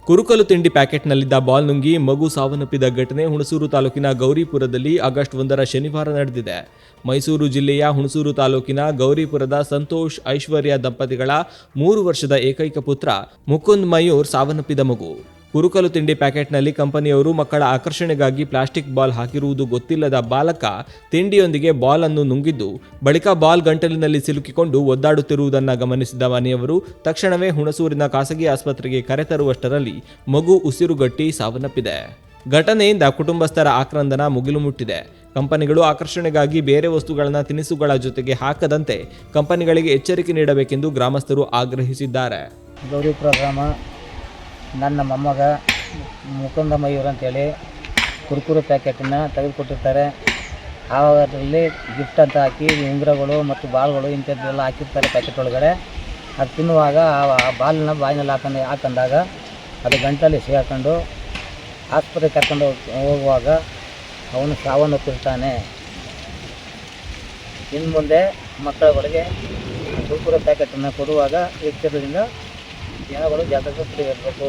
ಕುರುಕಲು ತಿಂಡಿ ಪ್ಯಾಕೆಟ್ನಲ್ಲಿದ್ದ ಬಾಲ್ ನುಂಗಿ ಮಗು ಸಾವನ್ನಪ್ಪಿದ ಘಟನೆ ಹುಣಸೂರು ತಾಲೂಕಿನ ಗೌರಿಪುರದಲ್ಲಿ ಆಗಸ್ಟ್ 1 ಶನಿವಾರ ನಡೆದಿದೆ. ಮೈಸೂರು ಜಿಲ್ಲೆಯ ಹುಣಸೂರು ತಾಲೂಕಿನ ಗೌರಿಪುರದ ಸಂತೋಷ್ ಐಶ್ವರ್ಯ ದಂಪತಿಗಳ 3 ವರ್ಷದ ಏಕೈಕ ಪುತ್ರ ಮುಕುಂದ್ ಮಯೂರ್ ಸಾವನ್ನಪ್ಪಿದ ಮಗು. ಕುರುಕಲು ತಿಂಡಿ ಪ್ಯಾಕೆಟ್ನಲ್ಲಿ ಕಂಪನಿಯವರು ಮಕ್ಕಳ ಆಕರ್ಷಣೆಗಾಗಿ ಪ್ಲಾಸ್ಟಿಕ್ ಬಾಲ್ ಹಾಕಿರುವುದು ಗೊತ್ತಿಲ್ಲದ ಬಾಲಕ ತಿಂಡಿಯೊಂದಿಗೆ ಬಾಲ್ ಅನ್ನು ನುಂಗಿದ್ದು, ಬಳಿಕ ಬಾಲ್ ಗಂಟಲಿನಲ್ಲಿ ಸಿಲುಕಿಕೊಂಡು ಒದ್ದಾಡುತ್ತಿರುವುದನ್ನು ಗಮನಿಸಿದ ಮನೆಯವರು ತಕ್ಷಣವೇ ಹುಣಸೂರಿನ ಖಾಸಗಿ ಆಸ್ಪತ್ರೆಗೆ ಕರೆತರುವಷ್ಟರಲ್ಲಿ ಮಗು ಉಸಿರುಗಟ್ಟಿ ಸಾವನ್ನಪ್ಪಿದೆ. ಘಟನೆಯಿಂದ ಕುಟುಂಬಸ್ಥರ ಆಕ್ರಂದನ ಮುಗಿಲು ಮುಟ್ಟಿದೆ. ಕಂಪನಿಗಳು ಆಕರ್ಷಣೆಗಾಗಿ ಬೇರೆ ವಸ್ತುಗಳನ್ನು ತಿನಿಸುಗಳ ಜೊತೆಗೆ ಹಾಕದಂತೆ ಕಂಪನಿಗಳಿಗೆ ಎಚ್ಚರಿಕೆ ನೀಡಬೇಕೆಂದು ಗ್ರಾಮಸ್ಥರು ಆಗ್ರಹಿಸಿದ್ದಾರೆ. ಗೌರಿಪುರ ಗ್ರಾಮ, ನನ್ನ ಮೊಮ್ಮಗ ಮುಕುಂದ ಮಯೂರ್ ಅಂತೇಳಿ ಕುರುಕುರು ಪ್ಯಾಕೆಟನ್ನು ತೆಗೆದುಕೊಟ್ಟಿರ್ತಾರೆ. ಅದರಲ್ಲಿ ಗಿಫ್ಟ್ ಅಂತ ಹಾಕಿ ಉಂಗುರಗಳು ಮತ್ತು ಬಾಲ್ಗಳು ಇಂಥದ್ದೆಲ್ಲ ಹಾಕಿರ್ತಾರೆ ಪ್ಯಾಕೆಟ್ ಒಳಗಡೆ. ಅದು ತಿನ್ನುವಾಗ ಆ ಬಾಲನ್ನ ಬಾಯಿನಲ್ಲಿ ಹಾಕೊಂಡಾಗ ಅದು ಗಂಟಲ್ಲಿ ಸಿಗಾಕೊಂಡು ಆಸ್ಪತ್ರೆಗೆ ಕರ್ಕೊಂಡು ಹೋಗುವಾಗ ಅವನು ಸಾವನ್ನಪ್ಪಿರ್ತಾನೆ. ಇನ್ನು ಮುಂದೆ ಮಕ್ಕಳುಗಳಿಗೆ ಕುರುಕುರು ಪ್ಯಾಕೆಟನ್ನು ಕೊಡುವಾಗ ಎಚ್ಚರದಿಂದ ಜನಗಳು ಜಾಗೃತಿ ಇರಬೇಕು.